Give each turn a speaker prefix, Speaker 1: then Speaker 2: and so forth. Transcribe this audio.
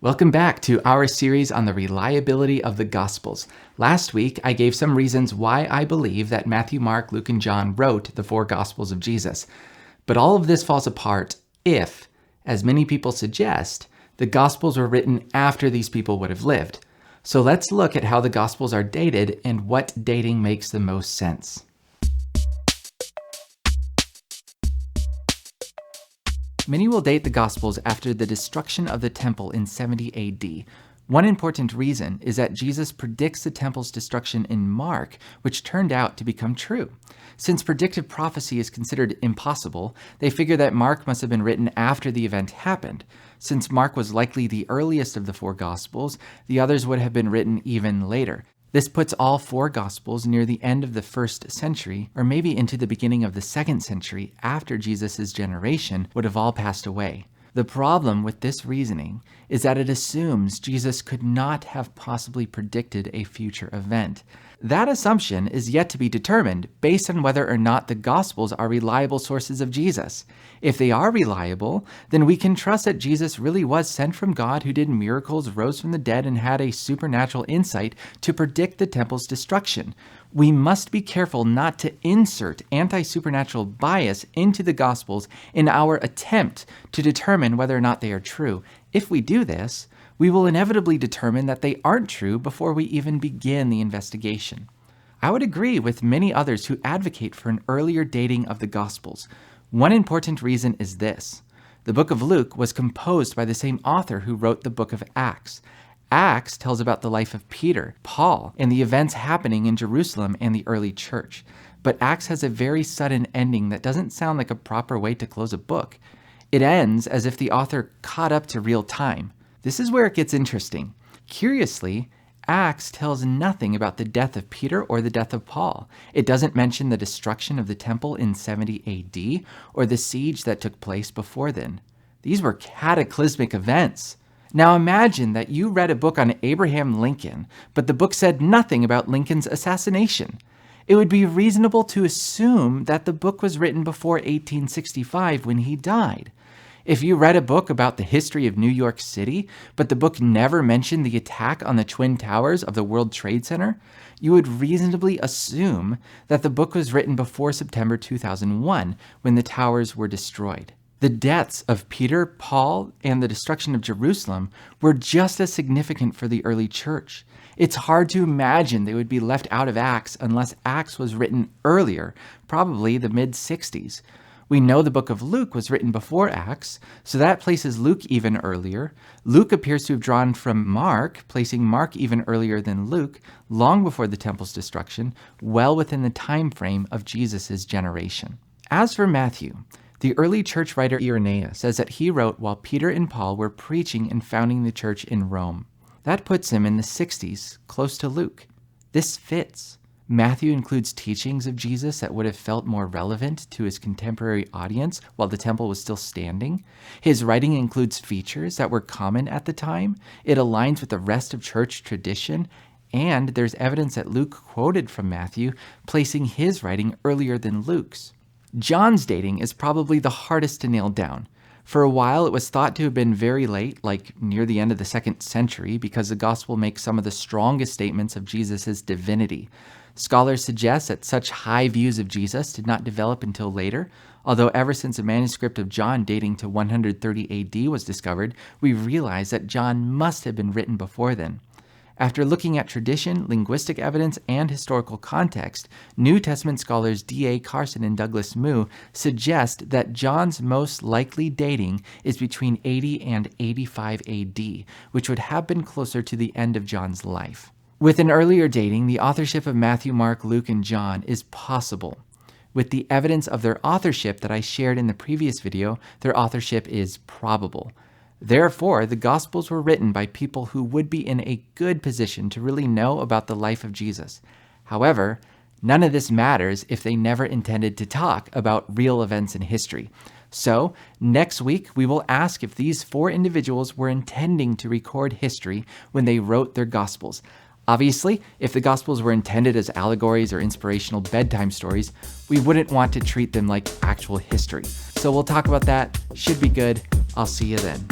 Speaker 1: Welcome back to our series on the reliability of the Gospels. Last week, I gave some reasons why I believe that Matthew, Mark, Luke, and John wrote the four Gospels of Jesus. But all of this falls apart if, as many people suggest, the Gospels were written after these people would have lived. So let's look at how the Gospels are dated and what dating makes the most sense. Many will date the Gospels after the destruction of the temple in 70 AD. One important reason is that Jesus predicts the temple's destruction in Mark, which turned out to become true. Since predictive prophecy is considered impossible, they figure that Mark must have been written after the event happened. Since Mark was likely the earliest of the four Gospels, the others would have been written even later. This puts all four Gospels near the end of the 1st century, or maybe into the beginning of the 2nd century after Jesus' generation would have all passed away. The problem with this reasoning is that it assumes Jesus could not have possibly predicted a future event. That assumption is yet to be determined based on whether or not the Gospels are reliable sources of Jesus. If they are reliable, then we can trust that Jesus really was sent from God who did miracles, rose from the dead, and had a supernatural insight to predict the temple's destruction. We must be careful not to insert anti-supernatural bias into the Gospels in our attempt to determine whether or not they are true. If we do this, we will inevitably determine that they aren't true before we even begin the investigation. I would agree with many others who advocate for an earlier dating of the Gospels. One important reason is this. The book of Luke was composed by the same author who wrote the book of Acts. Acts tells about the life of Peter, Paul, and the events happening in Jerusalem and the early church. But Acts has a very sudden ending that doesn't sound like a proper way to close a book. It ends as if the author caught up to real time. This is where it gets interesting. Curiously, Acts tells nothing about the death of Peter or the death of Paul. It doesn't mention the destruction of the temple in 70 AD or the siege that took place before then. These were cataclysmic events. Now imagine that you read a book on Abraham Lincoln, but the book said nothing about Lincoln's assassination. It would be reasonable to assume that the book was written before 1865 when he died. If you read a book about the history of New York City, but the book never mentioned the attack on the Twin Towers of the World Trade Center, you would reasonably assume that the book was written before September 2001, when the towers were destroyed. The deaths of Peter, Paul, and the destruction of Jerusalem were just as significant for the early church. It's hard to imagine they would be left out of Acts unless Acts was written earlier, probably the mid-60s. We know the book of Luke was written before Acts, so that places Luke even earlier. Luke appears to have drawn from Mark, placing Mark even earlier than Luke, long before the temple's destruction, well within the time frame of Jesus' generation. As for Matthew, the early church writer Irenaeus says that he wrote while Peter and Paul were preaching and founding the church in Rome. That puts him in the 60s, close to Luke. This fits. Matthew includes teachings of Jesus that would have felt more relevant to his contemporary audience while the temple was still standing. His writing includes features that were common at the time. It aligns with the rest of church tradition, and there's evidence that Luke quoted from Matthew, placing his writing earlier than Luke's. John's dating is probably the hardest to nail down. For a while, it was thought to have been very late, like near the end of the 2nd century, because the gospel makes some of the strongest statements of Jesus' divinity. Scholars suggest that such high views of Jesus did not develop until later, although ever since a manuscript of John dating to 130 AD was discovered, we realize that John must have been written before then. After looking at tradition, linguistic evidence, and historical context, New Testament scholars D.A. Carson and Douglas Moo suggest that John's most likely dating is between 80 and 85 AD, which would have been closer to the end of John's life. With an earlier dating, the authorship of Matthew, Mark, Luke, and John is possible. With the evidence of their authorship that I shared in the previous video, their authorship is probable. Therefore, the Gospels were written by people who would be in a good position to really know about the life of Jesus. However, none of this matters if they never intended to talk about real events in history. So, next week, we will ask if these four individuals were intending to record history when they wrote their Gospels. Obviously, if the Gospels were intended as allegories or inspirational bedtime stories, we wouldn't want to treat them like actual history. So we'll talk about that. Should be good. I'll see you then.